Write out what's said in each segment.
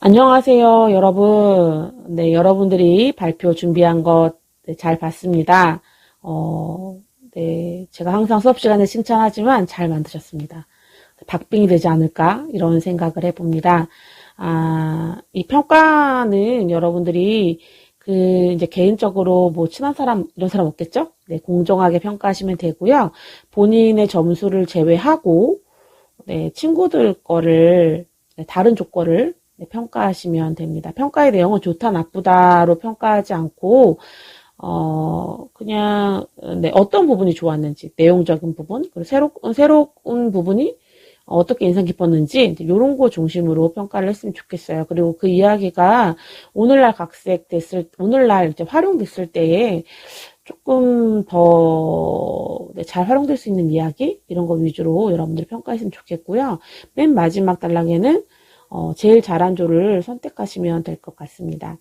안녕하세요, 여러분. 네, 여러분들이 발표 준비한 것 잘 봤습니다. 네, 제가 항상 수업 시간에 칭찬하지만 잘 만드셨습니다. 박빙이 되지 않을까 이런 생각을 해봅니다. 이 평가는 여러분들이 이제 개인적으로 뭐 친한 사람 이런 사람 없겠죠? 네, 공정하게 평가하시면 되고요. 본인의 점수를 제외하고 네, 친구들 거를 네, 다른 조건을 네, 평가하시면 됩니다. 평가의 내용은 좋다, 나쁘다로 평가하지 않고, 그냥, 네, 어떤 부분이 좋았는지, 내용적인 부분, 그리고 새로운 부분이 어떻게 인상 깊었는지, 이런 거 중심으로 평가를 했으면 좋겠어요. 그리고 그 이야기가 오늘날 이제 활용됐을 때에 조금 더 잘 활용될 수 있는 이야기, 이런 거 위주로 여러분들이 평가했으면 좋겠고요. 맨 마지막 단락에는 제일 잘한 조를 선택하시면 될 것 같습니다.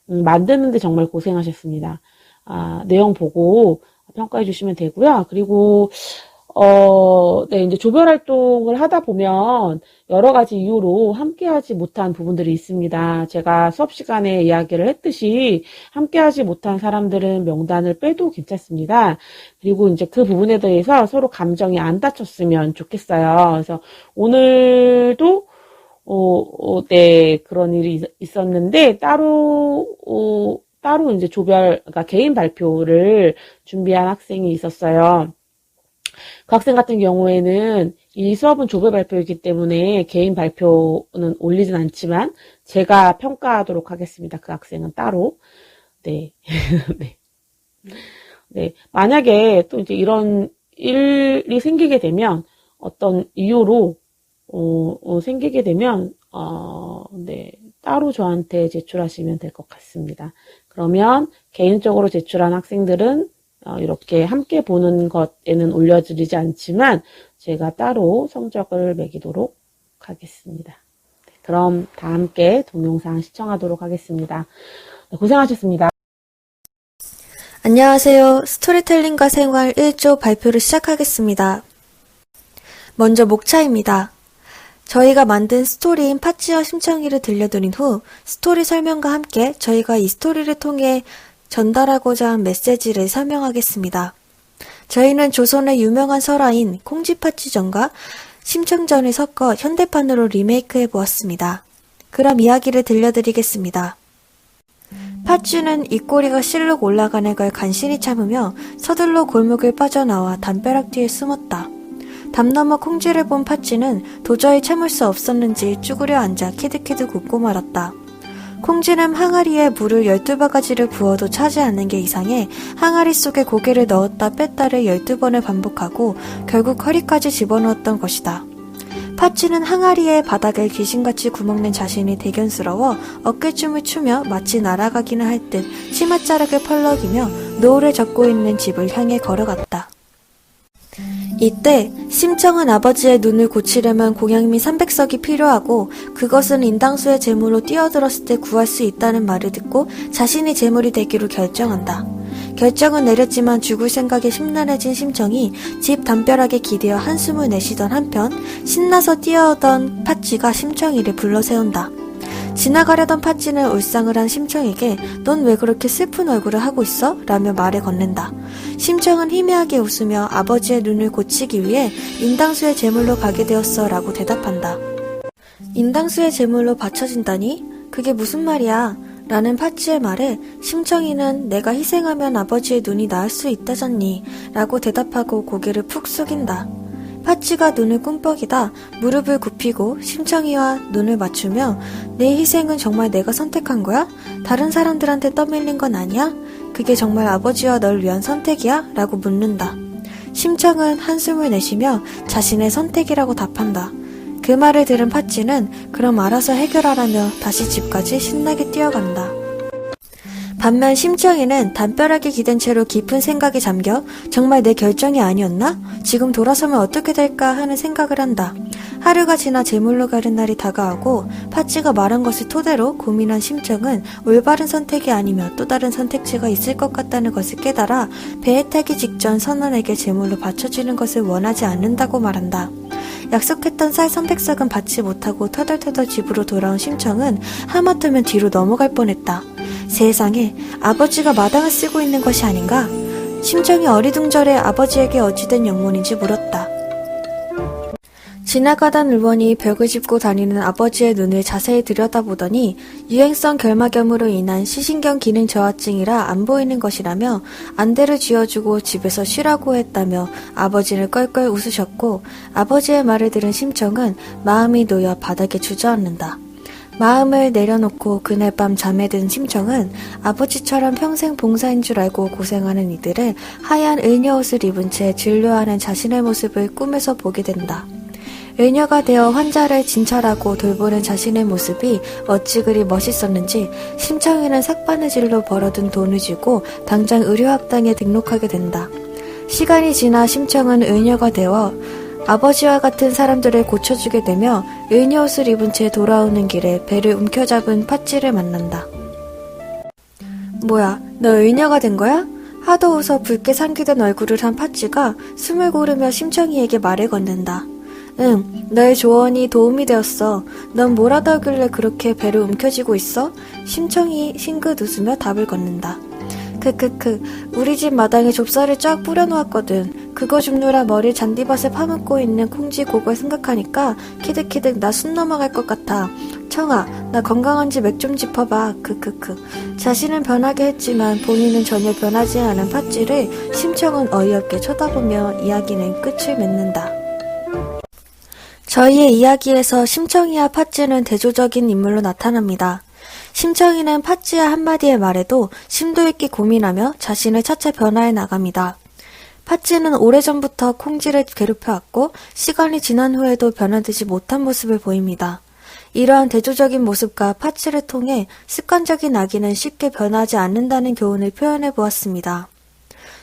만드는데 정말 고생하셨습니다. 내용 보고 평가해 주시면 되고요. 그리고, 네, 이제 조별 활동을 하다 보면 여러 가지 이유로 함께 하지 못한 부분들이 있습니다. 제가 수업 시간에 이야기를 했듯이 함께 하지 못한 사람들은 명단을 빼도 괜찮습니다. 그리고 이제 그 부분에 대해서 서로 감정이 안 다쳤으면 좋겠어요. 그래서 오늘도 네, 그런 일이 있었는데, 따로 이제 그러니까 개인 발표를 준비한 학생이 있었어요. 그 학생 같은 경우에는 이 수업은 조별 발표이기 때문에 개인 발표는 올리진 않지만, 제가 평가하도록 하겠습니다. 그 학생은 따로. 네. 네. 네. 만약에 또 이제 이런 일이 생기게 되면, 어떤 이유로 생기게 되면, 네, 따로 저한테 제출하시면 될 것 같습니다. 그러면 개인적으로 제출한 학생들은 이렇게 함께 보는 것에는 올려드리지 않지만 제가 따로 성적을 매기도록 하겠습니다. 네, 그럼 다 함께 동영상 시청하도록 하겠습니다. 네, 고생하셨습니다. 안녕하세요. 스토리텔링과 생활 1조 발표를 시작하겠습니다. 먼저 목차입니다. 저희가 만든 스토리인 파치와 심청이를 들려드린 후 스토리 설명과 함께 저희가 이 스토리를 통해 전달하고자 한 메시지를 설명하겠습니다. 저희는 조선의 유명한 설화인 콩쥐파치전과 심청전을 섞어 현대판으로 리메이크해 보았습니다. 그럼 이야기를 들려드리겠습니다. 파쥐는 입꼬리가 실룩 올라가는 걸 간신히 참으며 서둘러 골목을 빠져나와 담벼락 뒤에 숨었다. 담 너머 콩쥐를 본 파쥐는 도저히 참을 수 없었는지 쭈그려 앉아 키득키득 웃고 말았다. 콩쥐는 항아리에 물을 12바가지를 부어도 차지 않는 게 이상해 항아리 속에 고개를 넣었다 뺐다를 12번을 반복하고 결국 허리까지 집어넣었던 것이다. 파쥐는 항아리의 바닥을 귀신같이 구멍낸 자신이 대견스러워 어깨춤을 추며 마치 날아가기는 할 듯 치맛자락을 펄럭이며 노을을 젓고 있는 집을 향해 걸어갔다. 이때 심청은 아버지의 눈을 고치려면 공양미 300석이 필요하고 그것은 인당수의 제물로 뛰어들었을 때 구할 수 있다는 말을 듣고 자신이 제물이 되기로 결정한다. 결정은 내렸지만 죽을 생각에 심란해진 심청이 집 담벼락에 기대어 한숨을 내쉬던 한편 신나서 뛰어오던 파쥐가 심청이를 불러세운다. 지나가려던 파쥐는 울상을 한 심청에게 넌 왜 그렇게 슬픈 얼굴을 하고 있어? 라며 말을 건넨다. 심청은 희미하게 웃으며 아버지의 눈을 고치기 위해 인당수의 제물로 가게 되었어 라고 대답한다. 인당수의 제물로 바쳐진다니? 그게 무슨 말이야? 라는 파쥐의 말에 심청이는 내가 희생하면 아버지의 눈이 나을 수 있다잖니 라고 대답하고 고개를 푹 숙인다. 파쥐가 눈을 꿈뻑이다 무릎을 굽히고 심청이와 눈을 맞추며 내 희생은 정말 내가 선택한 거야? 다른 사람들한테 떠밀린 건 아니야? 그게 정말 아버지와 널 위한 선택이야? 라고 묻는다. 심청은 한숨을 내쉬며 자신의 선택이라고 답한다. 그 말을 들은 파쥐는 그럼 알아서 해결하라며 다시 집까지 신나게 뛰어간다. 반면 심청이는 담벼락에 기댄 채로 깊은 생각에 잠겨 정말 내 결정이 아니었나? 지금 돌아서면 어떻게 될까 하는 생각을 한다. 하루가 지나 제물로 가는 날이 다가오고 파쥐가 말한 것을 토대로 고민한 심청은 올바른 선택이 아니며 또 다른 선택지가 있을 것 같다는 것을 깨달아 배에 타기 직전 선원에게 제물로 바쳐지는 것을 원하지 않는다고 말한다. 약속했던 쌀 300석은 받지 못하고 터덜터덜 집으로 돌아온 심청은 하마터면 뒤로 넘어갈 뻔했다. 세상에, 아버지가 마당을 쓰고 있는 것이 아닌가? 심청이 어리둥절해 아버지에게 어찌된 영문인지 물었다. 지나가던 의원이 벽을 짚고 다니는 아버지의 눈을 자세히 들여다보더니 유행성 결막염으로 인한 시신경 기능 저하증이라 안 보이는 것이라며 안대를 쥐어주고 집에서 쉬라고 했다며 아버지를 껄껄 웃으셨고, 아버지의 말을 들은 심청은 마음이 놓여 바닥에 주저앉는다. 마음을 내려놓고 그날 밤 잠에 든 심청은 아버지처럼 평생 봉사인 줄 알고 고생하는 이들을 하얀 의녀옷을 입은 채 진료하는 자신의 모습을 꿈에서 보게 된다. 의녀가 되어 환자를 진찰하고 돌보는 자신의 모습이 어찌 그리 멋있었는지 심청이는 삭바느질로 벌어둔 돈을 쥐고 당장 의료학당에 등록하게 된다. 시간이 지나 심청은 의녀가 되어 아버지와 같은 사람들을 고쳐주게 되며 의녀옷을 입은 채 돌아오는 길에 배를 움켜잡은 팥쥐를 만난다. 뭐야, 너 의녀가 된 거야? 하도 웃어 붉게 삼키던 얼굴을 한 팥쥐가 숨을 고르며 심청이에게 말을 건넨다. 응, 너의 조언이 도움이 되었어. 넌 뭘 하다 오길래 그렇게 배를 움켜쥐고 있어? 심청이 싱긋 웃으며 답을 건넨다. 우리 집 마당에 좁쌀을 쫙 뿌려놓았거든. 그거 줍느라 머리 잔디밭에 파묻고 있는 콩쥐 그걸 생각하니까 키득키득 나 숨 넘어갈 것 같아. 청아, 나 건강한지 맥 좀 짚어봐. 자신은 변하게 했지만 본인은 전혀 변하지 않은 팥쥐를 심청은 어이없게 쳐다보며 이야기는 끝을 맺는다. 저희의 이야기에서 심청이와 팥쥐는 대조적인 인물로 나타납니다. 심청이는 팥쥐의 한마디의 말에도 심도 있게 고민하며 자신을 차차 변화해 나갑니다. 팥쥐는 오래전부터 콩쥐를 괴롭혀왔고 시간이 지난 후에도 변화되지 못한 모습을 보입니다. 이러한 대조적인 모습과 팥쥐를 통해 습관적인 아기는 쉽게 변하지 않는다는 교훈을 표현해 보았습니다.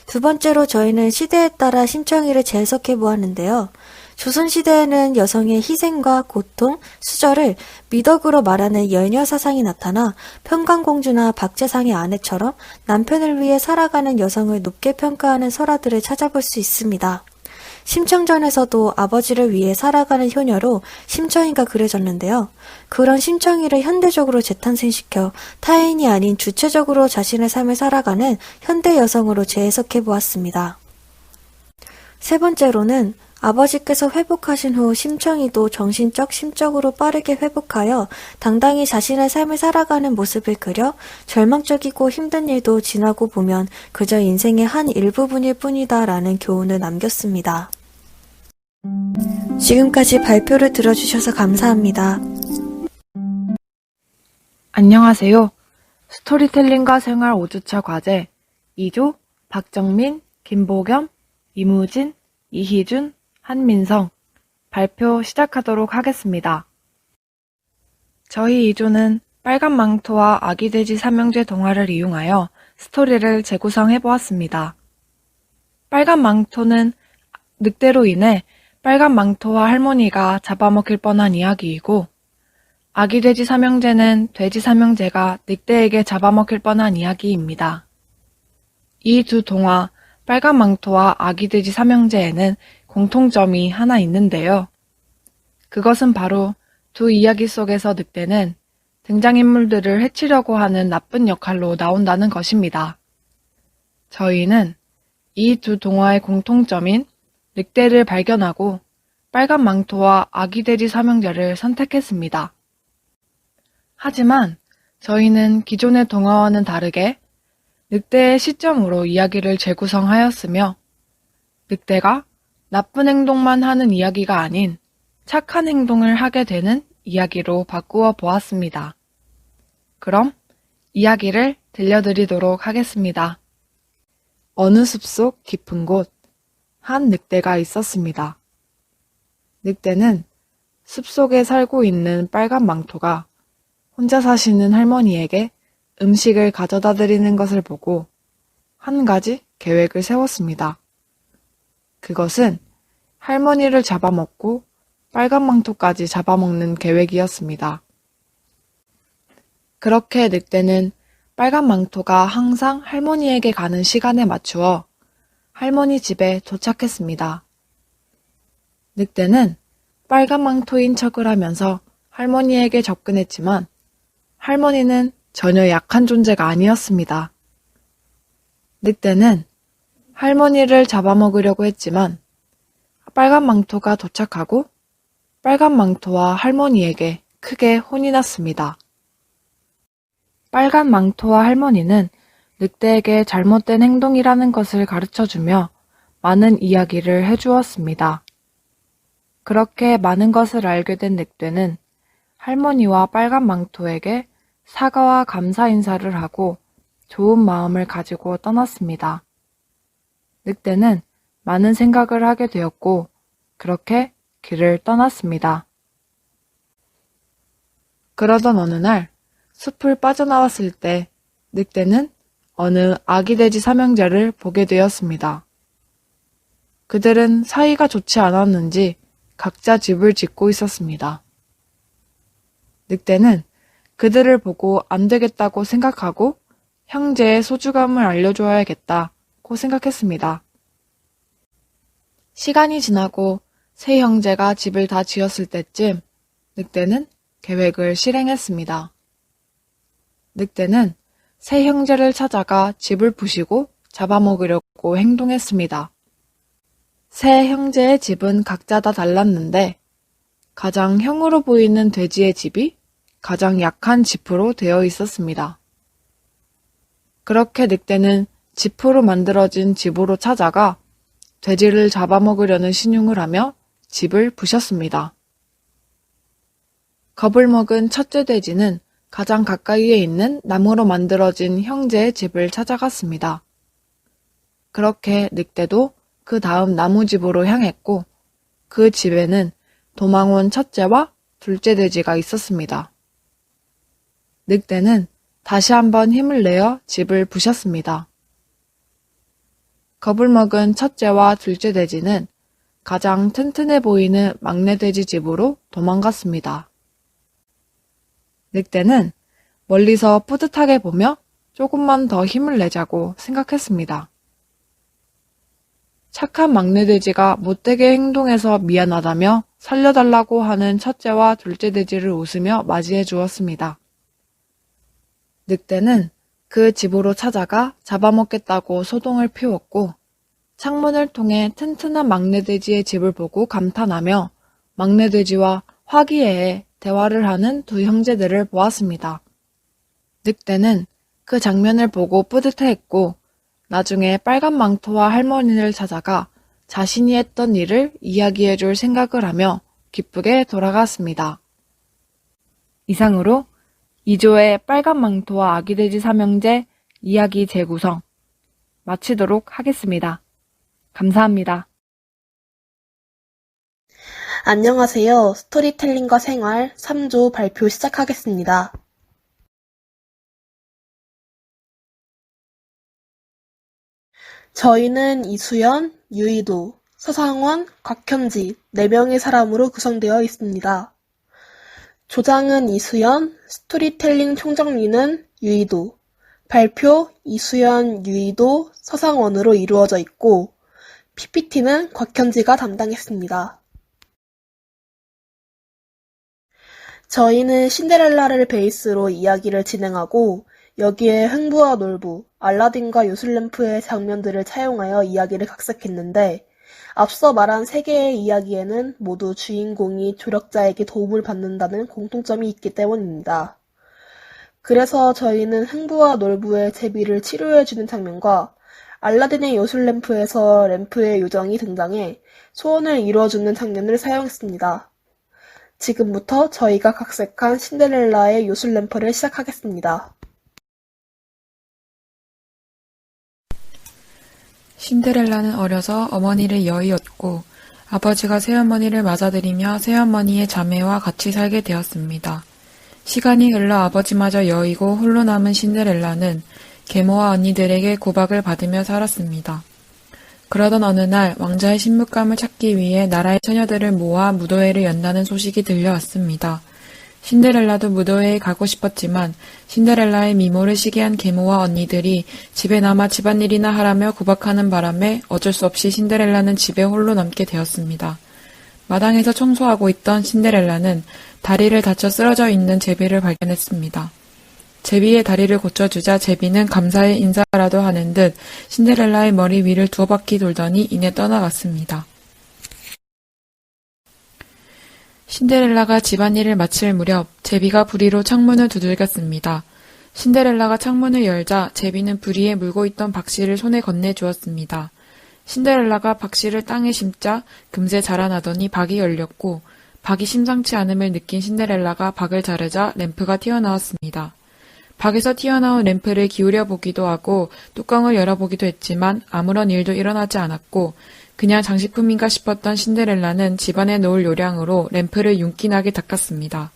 두 번째로 저희는 시대에 따라 심청이를 재해석해 보았는데요. 조선시대에는 여성의 희생과 고통, 수절을 미덕으로 말하는 여녀 사상이 나타나 평강공주나 박재상의 아내처럼 남편을 위해 살아가는 여성을 높게 평가하는 설화들을 찾아볼 수 있습니다. 심청전에서도 아버지를 위해 살아가는 효녀로 심청이가 그려졌는데요. 그런 심청이를 현대적으로 재탄생시켜 타인이 아닌 주체적으로 자신의 삶을 살아가는 현대 여성으로 재해석해 보았습니다. 세 번째로는 아버지께서 회복하신 후 심청이도 정신적, 심적으로 빠르게 회복하여 당당히 자신의 삶을 살아가는 모습을 그려 절망적이고 힘든 일도 지나고 보면 그저 인생의 한 일부분일 뿐이다 라는 교훈을 남겼습니다. 지금까지 발표를 들어주셔서 감사합니다. 안녕하세요. 스토리텔링과 생활 5주차 과제 2조 박정민, 김보겸, 이무진, 이희준, 한민성 발표 시작하도록 하겠습니다. 저희 2조는 빨간 망토와 아기돼지 삼형제 동화를 이용하여 스토리를 재구성해보았습니다. 빨간 망토는 늑대로 인해 빨간 망토와 할머니가 잡아먹힐 뻔한 이야기이고, 아기돼지 삼형제는 돼지 삼형제가 늑대에게 잡아먹힐 뻔한 이야기입니다. 이 두 동화, 빨간 망토와 아기돼지 삼형제에는 공통점이 하나 있는데요. 그것은 바로 두 이야기 속에서 늑대는 등장인물들을 해치려고 하는 나쁜 역할로 나온다는 것입니다. 저희는 이 두 동화의 공통점인 늑대를 발견하고 빨간 망토와 아기돼지 삼형제를 선택했습니다. 하지만 저희는 기존의 동화와는 다르게 늑대의 시점으로 이야기를 재구성하였으며, 늑대가 나쁜 행동만 하는 이야기가 아닌 착한 행동을 하게 되는 이야기로 바꾸어 보았습니다. 그럼 이야기를 들려드리도록 하겠습니다. 어느 숲속 깊은 곳, 한 늑대가 있었습니다. 늑대는 숲속에 살고 있는 빨간 망토가 혼자 사시는 할머니에게 음식을 가져다 드리는 것을 보고 한 가지 계획을 세웠습니다. 그것은 할머니를 잡아먹고 빨간 망토까지 잡아먹는 계획이었습니다. 그렇게 늑대는 빨간 망토가 항상 할머니에게 가는 시간에 맞추어 할머니 집에 도착했습니다. 늑대는 빨간 망토인 척을 하면서 할머니에게 접근했지만 할머니는 전혀 약한 존재가 아니었습니다. 늑대는 할머니를 잡아먹으려고 했지만 빨간 망토가 도착하고 빨간 망토와 할머니에게 크게 혼이 났습니다. 빨간 망토와 할머니는 늑대에게 잘못된 행동이라는 것을 가르쳐주며 많은 이야기를 해주었습니다. 그렇게 많은 것을 알게 된 늑대는 할머니와 빨간 망토에게 사과와 감사 인사를 하고 좋은 마음을 가지고 떠났습니다. 늑대는 많은 생각을 하게 되었고 그렇게 길을 떠났습니다. 그러던 어느 날 숲을 빠져나왔을 때 늑대는 어느 아기 돼지 삼형제를 보게 되었습니다. 그들은 사이가 좋지 않았는지 각자 집을 짓고 있었습니다. 늑대는 그들을 보고 안 되겠다고 생각하고 형제의 소중함을 알려줘야겠다고 생각했습니다. 시간이 지나고 세 형제가 집을 다 지었을 때쯤 늑대는 계획을 실행했습니다. 늑대는 세 형제를 찾아가 집을 부시고 잡아먹으려고 행동했습니다. 세 형제의 집은 각자 다 달랐는데 가장 형으로 보이는 돼지의 집이 가장 약한 지프로 되어 있었습니다. 그렇게 늑대는 지프로 만들어진 집으로 찾아가 돼지를 잡아먹으려는 신용을 하며 집을 부셨습니다. 겁을 먹은 첫째 돼지는 가장 가까이에 있는 나무로 만들어진 형제의 집을 찾아갔습니다. 그렇게 늑대도 그 다음 나무집으로 향했고 그 집에는 도망온 첫째와 둘째 돼지가 있었습니다. 늑대는 다시 한번 힘을 내어 집을 부셨습니다. 겁을 먹은 첫째와 둘째 돼지는 가장 튼튼해 보이는 막내 돼지 집으로 도망갔습니다. 늑대는 멀리서 뿌듯하게 보며 조금만 더 힘을 내자고 생각했습니다. 착한 막내 돼지가 못되게 행동해서 미안하다며 살려달라고 하는 첫째와 둘째 돼지를 웃으며 맞이해 주었습니다. 늑대는 그 집으로 찾아가 잡아먹겠다고 소동을 피웠고 창문을 통해 튼튼한 막내 돼지의 집을 보고 감탄하며 막내 돼지와 화기애애 대화를 하는 두 형제들을 보았습니다. 늑대는 그 장면을 보고 뿌듯해했고 나중에 빨간 망토와 할머니를 찾아가 자신이 했던 일을 이야기해 줄 생각을 하며 기쁘게 돌아갔습니다. 이상으로 2조의 빨간 망토와 아기 돼지 삼형제 이야기 재구성 마치도록 하겠습니다. 감사합니다. 안녕하세요. 스토리텔링과 생활 3조 발표 시작하겠습니다. 저희는 이수연, 유이도, 서상원, 곽현지 4명의 사람으로 구성되어 있습니다. 조장은 이수연, 스토리텔링 총정리는 유이도, 발표 이수연, 유이도, 서상원으로 이루어져 있고 PPT는 곽현지가 담당했습니다. 저희는 신데렐라를 베이스로 이야기를 진행하고 여기에 흥부와 놀부, 알라딘과 요술램프의 장면들을 차용하여 이야기를 각색했는데 앞서 말한 3개의 이야기에는 모두 주인공이 조력자에게 도움을 받는다는 공통점이 있기 때문입니다. 그래서 저희는 흥부와 놀부의 제비를 치료해주는 장면과 알라딘의 요술램프에서 램프의 요정이 등장해 소원을 이루어주는 장면을 사용했습니다. 지금부터 저희가 각색한 신데렐라의 요술램프를 시작하겠습니다. 신데렐라는 어려서 어머니를 여의었고 아버지가 새어머니를 맞아들이며 새어머니의 자매와 같이 살게 되었습니다. 시간이 흘러 아버지마저 여의고 홀로 남은 신데렐라는 계모와 언니들에게 구박을 받으며 살았습니다. 그러던 어느 날 왕자의 신뭇감을 찾기 위해 나라의 처녀들을 모아 무도회를 연다는 소식이 들려왔습니다. 신데렐라도 무도회에 가고 싶었지만 신데렐라의 미모를 시기한 계모와 언니들이 집에 남아 집안일이나 하라며 구박하는 바람에 어쩔 수 없이 신데렐라는 집에 홀로 남게 되었습니다. 마당에서 청소하고 있던 신데렐라는 다리를 다쳐 쓰러져 있는 제비를 발견했습니다. 제비의 다리를 고쳐주자 제비는 감사의 인사라도 하는 듯 신데렐라의 머리 위를 2바퀴 돌더니 이내 떠나갔습니다. 신데렐라가 집안일을 마칠 무렵 제비가 부리로 창문을 두들겼습니다. 신데렐라가 창문을 열자 제비는 부리에 물고 있던 박씨를 손에 건네주었습니다. 신데렐라가 박씨를 땅에 심자 금세 자라나더니 박이 열렸고 박이 심상치 않음을 느낀 신데렐라가 박을 자르자 램프가 튀어나왔습니다. 박에서 튀어나온 램프를 기울여 보기도 하고 뚜껑을 열어보기도 했지만 아무런 일도 일어나지 않았고 그냥 장식품인가 싶었던 신데렐라는 집안에 놓을 요량으로 램프를 윤기나게 닦았습니다.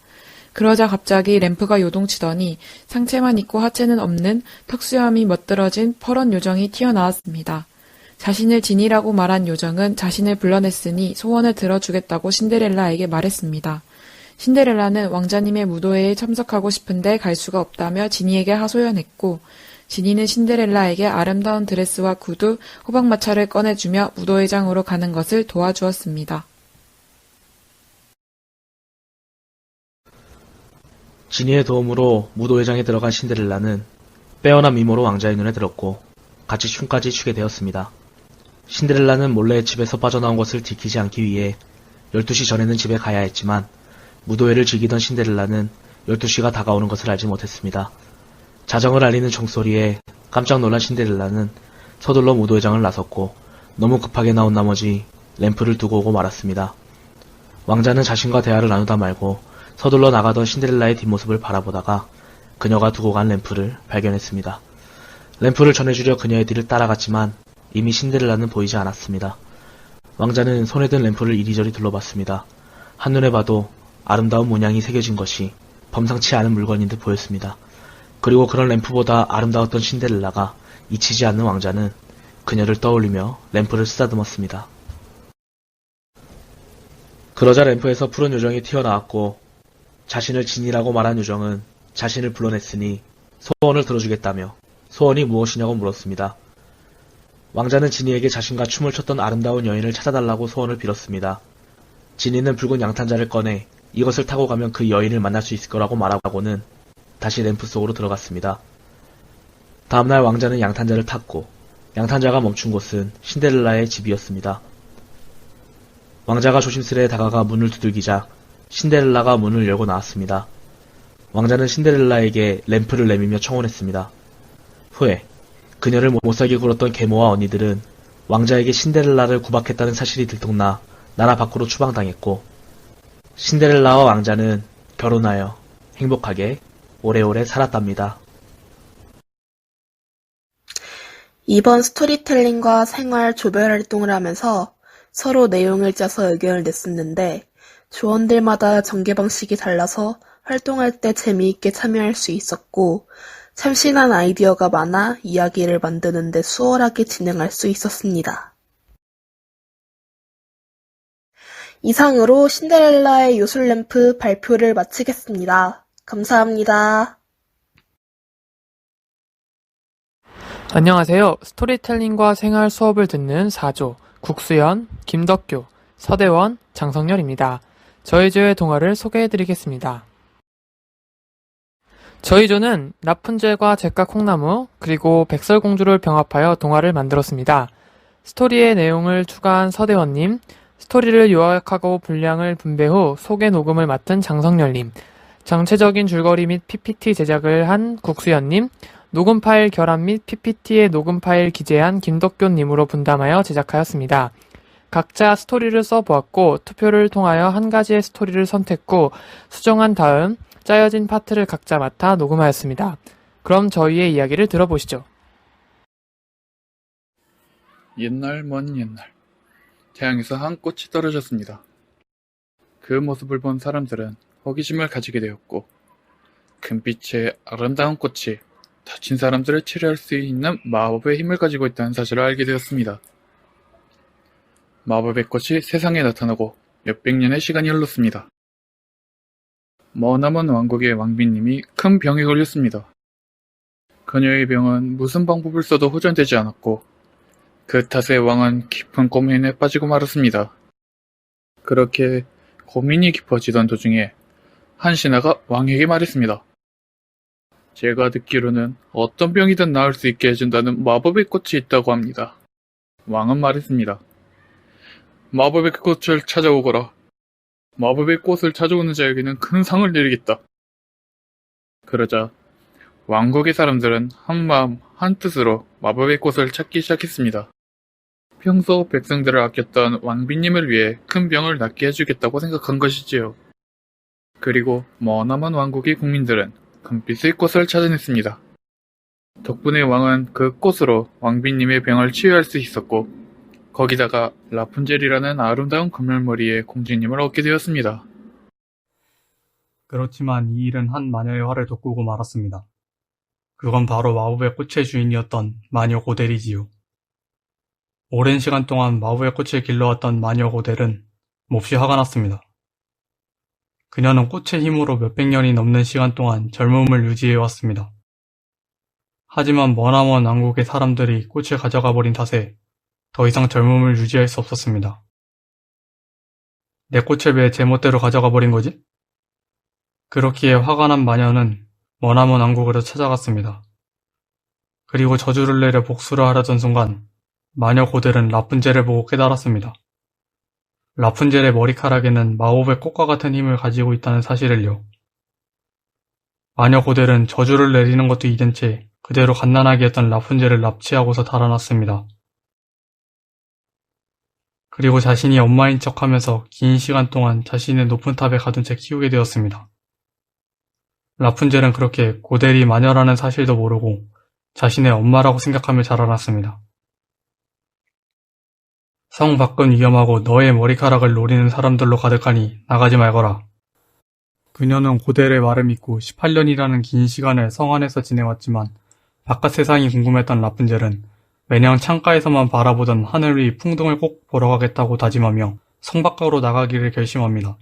그러자 갑자기 램프가 요동치더니 상체만 있고 하체는 없는 턱수염이 멋들어진 퍼런 요정이 튀어나왔습니다. 자신을 진이라고 말한 요정은 자신을 불러냈으니 소원을 들어주겠다고 신데렐라에게 말했습니다. 신데렐라는 왕자님의 무도회에 참석하고 싶은데 갈 수가 없다며 지니에게 하소연했고 지니는 신데렐라에게 아름다운 드레스와 구두, 호박마차를 꺼내주며 무도회장으로 가는 것을 도와주었습니다. 지니의 도움으로 무도회장에 들어간 신데렐라는 빼어난 미모로 왕자의 눈에 들었고 같이 춤까지 추게 되었습니다. 신데렐라는 몰래 집에서 빠져나온 것을 들키지 않기 위해 12시 전에는 집에 가야 했지만 무도회를 즐기던 신데렐라는 12시가 다가오는 것을 알지 못했습니다. 자정을 알리는 종소리에 깜짝 놀란 신데렐라는 서둘러 무도회장을 나섰고 너무 급하게 나온 나머지 램프를 두고 오고 말았습니다. 왕자는 자신과 대화를 나누다 말고 서둘러 나가던 신데렐라의 뒷모습을 바라보다가 그녀가 두고 간 램프를 발견했습니다. 램프를 전해주려 그녀의 뒤를 따라갔지만 이미 신데렐라는 보이지 않았습니다. 왕자는 손에 든 램프를 이리저리 둘러봤습니다. 한눈에 봐도 아름다운 문양이 새겨진 것이 범상치 않은 물건인 듯 보였습니다. 그리고 그런 램프보다 아름다웠던 신데렐라가 잊히지 않는 왕자는 그녀를 떠올리며 램프를 쓰다듬었습니다. 그러자 램프에서 푸른 요정이 튀어나왔고 자신을 진이라고 말한 요정은 자신을 불러냈으니 소원을 들어주겠다며 소원이 무엇이냐고 물었습니다. 왕자는 지니에게 자신과 춤을 췄던 아름다운 여인을 찾아달라고 소원을 빌었습니다. 지니는 붉은 양탄자를 꺼내 이것을 타고 가면 그 여인을 만날 수 있을 거라고 말하고는 다시 램프 속으로 들어갔습니다. 다음날 왕자는 양탄자를 탔고 양탄자가 멈춘 곳은 신데렐라의 집이었습니다. 왕자가 조심스레 다가가 문을 두들기자 신데렐라가 문을 열고 나왔습니다. 왕자는 신데렐라에게 램프를 내밀며 청혼했습니다. 후에 그녀를 못살게 굴었던 계모와 언니들은 왕자에게 신데렐라를 구박했다는 사실이 들통나 나라 밖으로 추방당했고 신데렐라와 왕자는 결혼하여 행복하게 오래오래 살았답니다. 이번 스토리텔링과 생활 조별 활동을 하면서 서로 내용을 짜서 의견을 냈었는데 조원들마다 전개 방식이 달라서 활동할 때 재미있게 참여할 수 있었고 참신한 아이디어가 많아 이야기를 만드는 데 수월하게 진행할 수 있었습니다. 이상으로 신데렐라의 요술램프 발표를 마치겠습니다. 감사합니다. 안녕하세요. 스토리텔링과 생활 수업을 듣는 4조 국수연, 김덕규, 서대원, 장성열입니다. 저희 조의 동화를 소개해드리겠습니다. 저희 조는 라푼젤과 잭과 콩나무 그리고 백설공주를 병합하여 동화를 만들었습니다. 스토리의 내용을 추가한 서대원님, 스토리를 요약하고 분량을 분배 후 소개 녹음을 맡은 장성열님, 전체적인 줄거리 및 PPT 제작을 한 국수연님, 녹음 파일 결합 및 PPT에 녹음 파일 기재한 김덕교님으로 분담하여 제작하였습니다. 각자 스토리를 써보았고 투표를 통하여 한 가지의 스토리를 선택 후 수정한 다음 짜여진 파트를 각자 맡아 녹음하였습니다. 그럼 저희의 이야기를 들어보시죠. 옛날 먼 옛날 태양에서 한 꽃이 떨어졌습니다. 그 모습을 본 사람들은 호기심을 가지게 되었고 금빛의 아름다운 꽃이 다친 사람들을 치료할 수 있는 마법의 힘을 가지고 있다는 사실을 알게 되었습니다. 마법의 꽃이 세상에 나타나고 몇백 년의 시간이 흘렀습니다. 머나먼 왕국의 왕비님이 큰 병에 걸렸습니다. 그녀의 병은 무슨 방법을 써도 호전되지 않았고 그 탓에 왕은 깊은 고민에 빠지고 말았습니다. 그렇게 고민이 깊어지던 도중에 한 신하가 왕에게 말했습니다. 제가 듣기로는 어떤 병이든 나을 수 있게 해준다는 마법의 꽃이 있다고 합니다. 왕은 말했습니다. 마법의 꽃을 찾아오거라. 마법의 꽃을 찾아오는 자에게는 큰 상을 내리겠다. 그러자 왕국의 사람들은 한마음 한뜻으로 마법의 꽃을 찾기 시작했습니다. 평소 백성들을 아꼈던 왕비님을 위해 큰 병을 낫게 해주겠다고 생각한 것이지요. 그리고 머나먼 왕국의 국민들은 금빛의 꽃을 찾아냈습니다. 덕분에 왕은 그 꽃으로 왕비님의 병을 치유할 수 있었고, 거기다가 라푼젤이라는 아름다운 금멸머리의 공주님을 얻게 되었습니다. 그렇지만 이 일은 한 마녀의 화를 돋구고 말았습니다. 그건 바로 마법의 꽃의 주인이었던 마녀 고델이지요. 오랜 시간 동안 마법의 꽃을 길러왔던 마녀 고델은 몹시 화가 났습니다. 그녀는 꽃의 힘으로 몇백 년이 넘는 시간 동안 젊음을 유지해왔습니다. 하지만 머나먼 왕국의 사람들이 꽃을 가져가 버린 탓에 더 이상 젊음을 유지할 수 없었습니다. 내 꽃을 왜 제멋대로 가져가 버린 거지? 그렇기에 화가 난 마녀는 머나먼 왕국으로 찾아갔습니다. 그리고 저주를 내려 복수를 하려던 순간 마녀 고델은 라푼젤을 보고 깨달았습니다. 라푼젤의 머리카락에는 마법의 꽃과 같은 힘을 가지고 있다는 사실을요. 마녀 고델은 저주를 내리는 것도 잊은 채 그대로 갓난아기 였던 라푼젤을 납치하고서 달아났습니다. 그리고 자신이 엄마인 척하면서 긴 시간 동안 자신의 높은 탑에 가둔 채 키우게 되었습니다. 라푼젤은 그렇게 고델이 마녀라는 사실도 모르고 자신의 엄마라고 생각하며 자라났습니다. 성 밖은 위험하고 너의 머리카락을 노리는 사람들로 가득하니 나가지 말거라. 그녀는 고델의 말을 믿고 18년이라는 긴 시간을 성 안에서 지내왔지만 바깥 세상이 궁금했던 라푼젤은 매년 창가에서만 바라보던 하늘 위 풍등을 꼭 보러 가겠다고 다짐하며 성 밖으로 나가기를 결심합니다.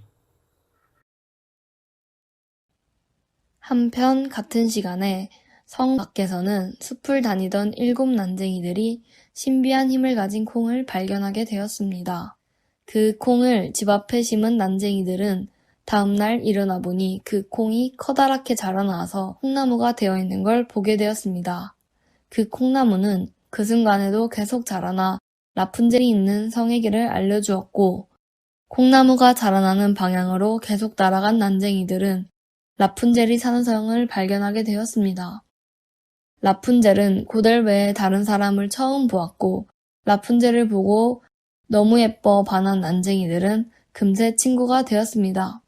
한편 같은 시간에 성 밖에서는 숲을 다니던 7 난쟁이들이 신비한 힘을 가진 콩을 발견하게 되었습니다. 그 콩을 집 앞에 심은 난쟁이들은 다음날 일어나 보니 그 콩이 커다랗게 자라나와서 콩나무가 되어 있는 걸 보게 되었습니다. 그 콩나무는 그 순간에도 계속 자라나 라푼젤이 있는 성의 길을 알려주었고, 콩나무가 자라나는 방향으로 계속 날아간 난쟁이들은 라푼젤이 사는 성을 발견하게 되었습니다. 라푼젤은 고델 외에 다른 사람을 처음 보았고, 라푼젤을 보고 너무 예뻐 반한 난쟁이들은 금세 친구가 되었습니다.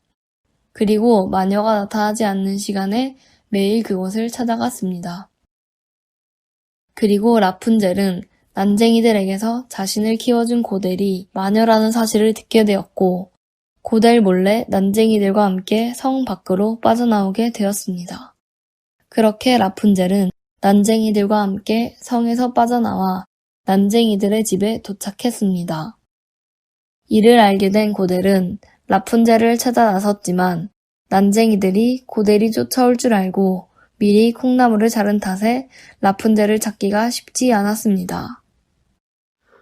그리고 마녀가 나타나지 않는 시간에 매일 그곳을 찾아갔습니다. 그리고 라푼젤은 난쟁이들에게서 자신을 키워준 고델이 마녀라는 사실을 듣게 되었고, 고델 몰래 난쟁이들과 함께 성 밖으로 빠져나오게 되었습니다. 그렇게 라푼젤은 난쟁이들과 함께 성에서 빠져나와 난쟁이들의 집에 도착했습니다. 이를 알게 된 고델은 라푼젤을 찾아 나섰지만 난쟁이들이 고델이 쫓아올 줄 알고 미리 콩나무를 자른 탓에 라푼젤을 찾기가 쉽지 않았습니다.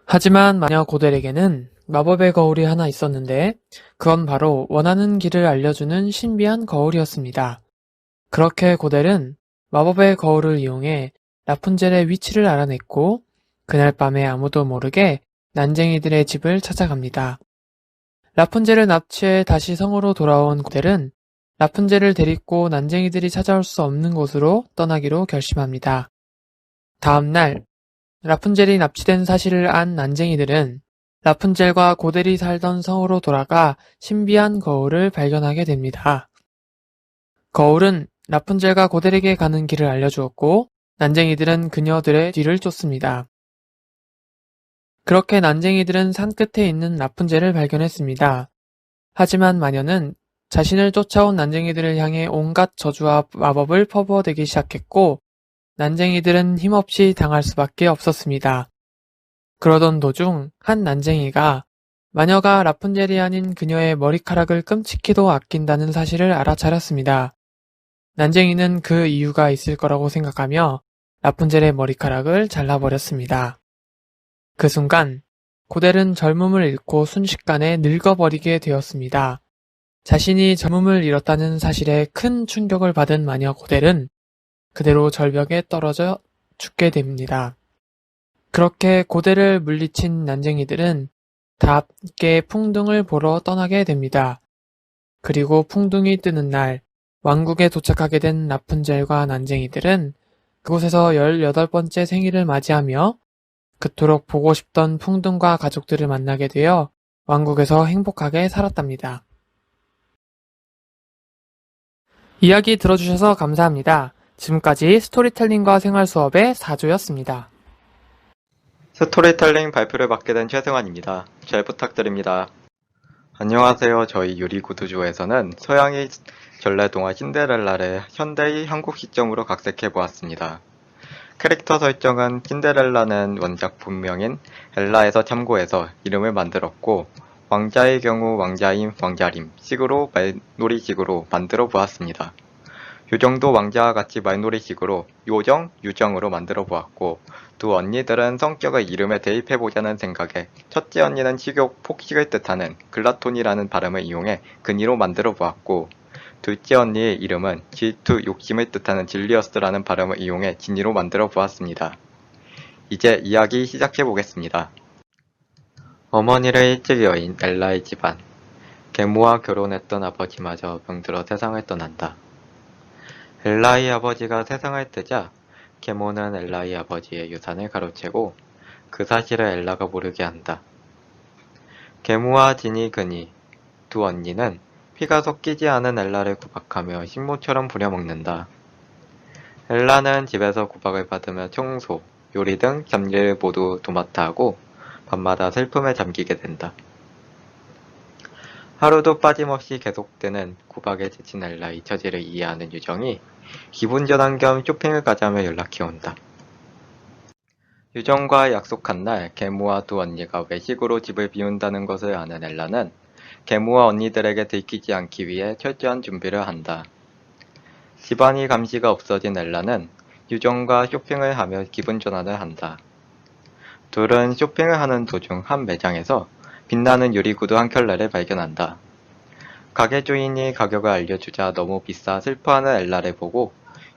하지만 마녀 고델에게는 마법의 거울이 하나 있었는데 그건 바로 원하는 길을 알려주는 신비한 거울이었습니다. 그렇게 고델은 마법의 거울을 이용해 라푼젤의 위치를 알아냈고 그날 밤에 아무도 모르게 난쟁이들의 집을 찾아갑니다. 라푼젤을 납치해 다시 성으로 돌아온 고델은 라푼젤을 데리고 난쟁이들이 찾아올 수 없는 곳으로 떠나기로 결심합니다. 다음 날 라푼젤이 납치된 사실을 안 난쟁이들은 라푼젤과 고델이 살던 성으로 돌아가 신비한 거울을 발견하게 됩니다. 거울은 라푼젤과 고델에게 가는 길을 알려주었고 난쟁이들은 그녀들의 뒤를 쫓습니다. 그렇게 난쟁이들은 산 끝에 있는 라푼젤을 발견했습니다. 하지만 마녀는 자신을 쫓아온 난쟁이들을 향해 온갖 저주와 마법을 퍼부어대기 시작했고 난쟁이들은 힘없이 당할 수밖에 없었습니다. 그러던 도중 한 난쟁이가 마녀가 라푼젤이 아닌 그녀의 머리카락을 끔찍히도 아낀다는 사실을 알아차렸습니다. 난쟁이는 그 이유가 있을 거라고 생각하며 라푼젤의 머리카락을 잘라버렸습니다. 그 순간 고델은 젊음을 잃고 순식간에 늙어버리게 되었습니다. 자신이 젊음을 잃었다는 사실에 큰 충격을 받은 마녀 고델은 그대로 절벽에 떨어져 죽게 됩니다. 그렇게 고델을 물리친 난쟁이들은 다 함께 풍등을 보러 떠나게 됩니다. 그리고 풍등이 뜨는 날 왕국에 도착하게 된 라푼젤과 난쟁이들은 그곳에서 18번째 생일을 맞이하며 그토록 보고 싶던 풍등과 가족들을 만나게 되어 왕국에서 행복하게 살았답니다. 이야기 들어주셔서 감사합니다. 지금까지 스토리텔링과 생활 수업의 4조였습니다. 스토리텔링 발표를 맡게 된 최승환입니다. 잘 부탁드립니다. 안녕하세요. 저희 유리구두조에서는 서양의 전래동화 신데렐라를 현대의 한국 시점으로 각색해보았습니다. 캐릭터 설정은 신데렐라는 원작 본명인 엘라에서 참고해서 이름을 만들었고 왕자의 경우 왕자임, 왕자림 식으로 말놀이식으로 만들어 보았습니다. 요정도 왕자와 같이 말놀이식으로 요정, 유정으로 만들어 보았고 두 언니들은 성격을 이름에 대입해보자는 생각에 첫째 언니는 식욕, 폭식을 뜻하는 글라톤이라는 발음을 이용해 근이로 만들어 보았고 둘째 언니의 이름은 질투, 욕심을 뜻하는 질리어스라는 발음을 이용해 진이로 만들어 보았습니다. 이제 이야기 시작해 보겠습니다. 어머니를 일찍 여인 엘라의 집안. 계모와 결혼했던 아버지마저 병들어 세상을 떠난다. 엘라의 아버지가 세상을 뜨자 계모는 엘라의 아버지의 유산을 가로채고 그 사실을 엘라가 모르게 한다. 계모와 진이 그니 두 언니는 피가 섞이지 않은 엘라를 구박하며 식모처럼 부려먹는다. 엘라는 집에서 구박을 받으며 청소, 요리 등 잡일을 모두 도맡아 하고 밤마다 슬픔에 잠기게 된다. 하루도 빠짐없이 계속되는 구박에 지친 엘라의 처지를 이해하는 유정이 기분 전환 겸 쇼핑을 가자며 연락해 온다. 유정과 약속한 날 계모와 두 언니가 외식으로 집을 비운다는 것을 아는 엘라는 계모와 언니들에게 들키지 않기 위해 철저한 준비를 한다. 집안이 감시가 없어진 엘라는 유정과 쇼핑을 하며 기분 전환을 한다. 둘은 쇼핑을 하는 도중 한 매장에서 빛나는 유리구두 한 켤레를 발견한다. 가게 주인이 가격을 알려주자 너무 비싸 슬퍼하는 엘라를 보고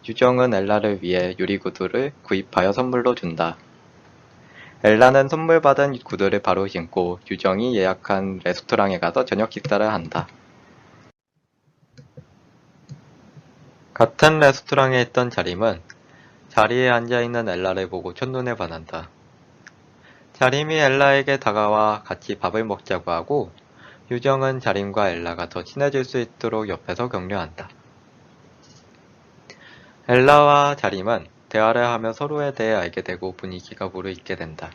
유정은 엘라를 위해 유리구두를 구입하여 선물로 준다. 엘라는 선물 받은 구두를 바로 신고 유정이 예약한 레스토랑에 가서 저녁 식사를 한다. 같은 레스토랑에 있던 자림은 자리에 앉아있는 엘라를 보고 첫눈에 반한다. 자림이 엘라에게 다가와 같이 밥을 먹자고 하고 유정은 자림과 엘라가 더 친해질 수 있도록 옆에서 격려한다. 엘라와 자림은 대화를 하며 서로에 대해 알게 되고 분위기가 무르익게 된다.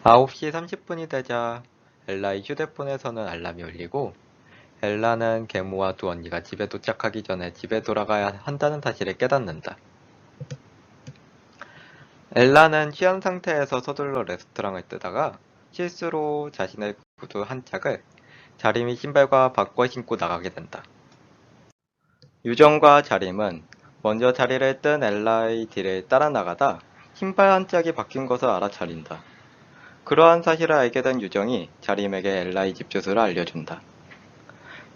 9시 30분이 되자 엘라의 휴대폰에서는 알람이 울리고 엘라는 계모와 두 언니가 집에 도착하기 전에 집에 돌아가야 한다는 사실을 깨닫는다. 엘라는 취한 상태에서 서둘러 레스토랑을 뜨다가 실수로 자신의 구두 한 짝을 자림이 신발과 바꿔 신고 나가게 된다. 유정과 자림은 먼저 자리를 뜬 엘라의 뒤를 따라 나가다 신발 한 짝이 바뀐 것을 알아차린다. 그러한 사실을 알게 된 유정이 자림에게 엘라의 집 주소를 알려준다.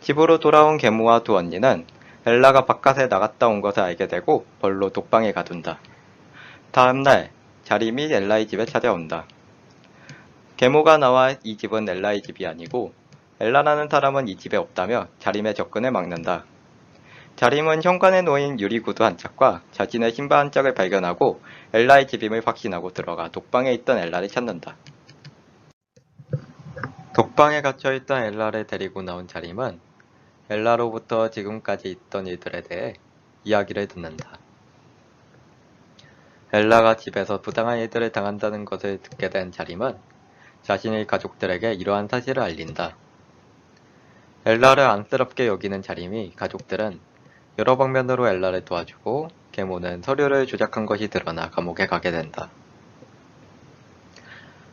집으로 돌아온 계모와 두 언니는 엘라가 바깥에 나갔다 온 것을 알게 되고 벌로 독방에 가둔다. 다음날 자림이 엘라의 집에 찾아온다. 계모가 나와 이 집은 엘라의 집이 아니고 엘라라는 사람은 이 집에 없다며 자림의 접근을 막는다. 자림은 현관에 놓인 유리구두 한 짝과 자신의 신발 한 짝을 발견하고 엘라의 집임을 확신하고 들어가 독방에 있던 엘라를 찾는다. 독방에 갇혀있던 엘라를 데리고 나온 자림은 엘라로부터 지금까지 있던 일들에 대해 이야기를 듣는다. 엘라가 집에서 부당한 일들을 당한다는 것을 듣게 된 자림은 자신의 가족들에게 이러한 사실을 알린다. 엘라를 안쓰럽게 여기는 자림이 가족들은 여러 방면으로 엘라를 도와주고 계모는 서류를 조작한 것이 드러나 감옥에 가게 된다.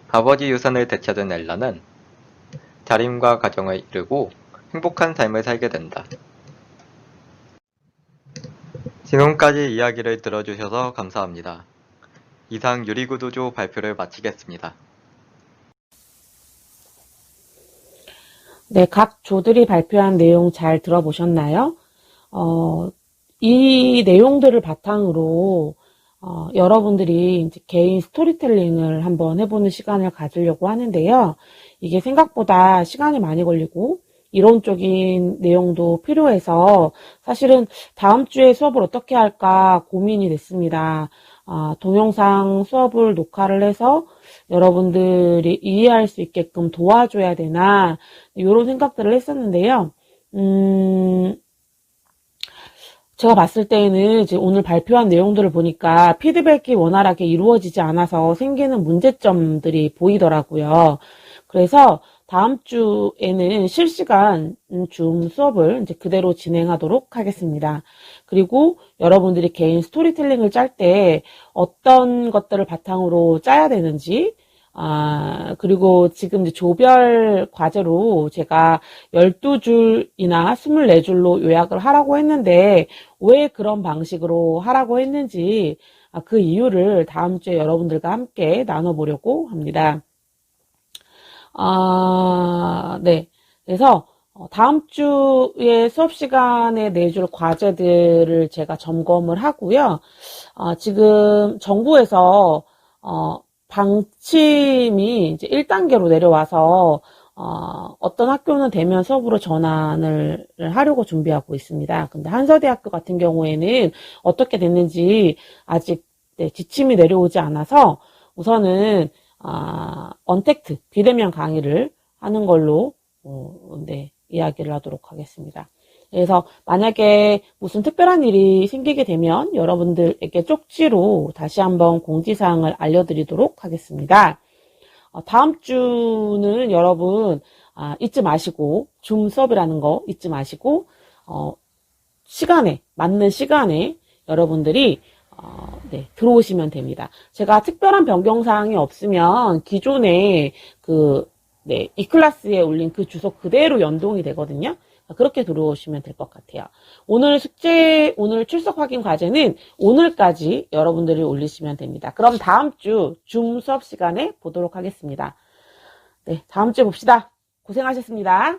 아버지 유산을 되찾은 엘라는 자림과 가정을 이루고 행복한 삶을 살게 된다. 지금까지 이야기를 들어주셔서 감사합니다. 이상 유리구두조 발표를 마치겠습니다. 네, 각 조들이 발표한 내용 잘 들어보셨나요? 이 내용들을 바탕으로 여러분들이 이제 개인 스토리텔링을 한번 해보는 시간을 가지려고 하는데요. 이게 생각보다 시간이 많이 걸리고 이론적인 내용도 필요해서 사실은 다음 주에 수업을 어떻게 할까 고민이 됐습니다. 동영상 수업을 녹화를 해서 여러분들이 이해할 수 있게끔 도와줘야 되나 이런 생각들을 했었는데요. 제가 봤을 때에는 이제 오늘 발표한 내용들을 보니까 피드백이 원활하게 이루어지지 않아서 생기는 문제점들이 보이더라고요. 그래서 다음 주에는 실시간 줌 수업을 이제 그대로 진행하도록 하겠습니다. 그리고 여러분들이 개인 스토리텔링을 짤 때 어떤 것들을 바탕으로 짜야 되는지, 그리고 지금 이제 조별 과제로 제가 12줄이나 24줄로 요약을 하라고 했는데, 왜 그런 방식으로 하라고 했는지, 그 이유를 다음 주에 여러분들과 함께 나눠보려고 합니다. 네. 그래서 다음 주에 수업 시간에 내줄 과제들을 제가 점검을 하고요. 지금 정부에서 방침이 이제 1단계로 내려와서 어떤 학교는 대면 수업으로 전환을 하려고 준비하고 있습니다. 근데 한서대학교 같은 경우에는 어떻게 됐는지 아직 지침이 내려오지 않아서 우선은 언택트, 비대면 강의를 하는 걸로 이야기를 하도록 하겠습니다. 그래서 만약에 무슨 특별한 일이 생기게 되면 여러분들에게 쪽지로 다시 한번 공지사항을 알려드리도록 하겠습니다. 다음 주는 여러분 잊지 마시고 줌 수업이라는 거 잊지 마시고 맞는 시간에 여러분들이 들어오시면 됩니다. 제가 특별한 변경사항이 없으면 기존에 이 클래스에 올린 그 주소 그대로 연동이 되거든요. 그렇게 들어오시면 될 것 같아요. 오늘 출석 확인 과제는 오늘까지 여러분들이 올리시면 됩니다. 그럼 다음 주 줌 수업 시간에 보도록 하겠습니다. 네, 다음 주에 봅시다. 고생하셨습니다.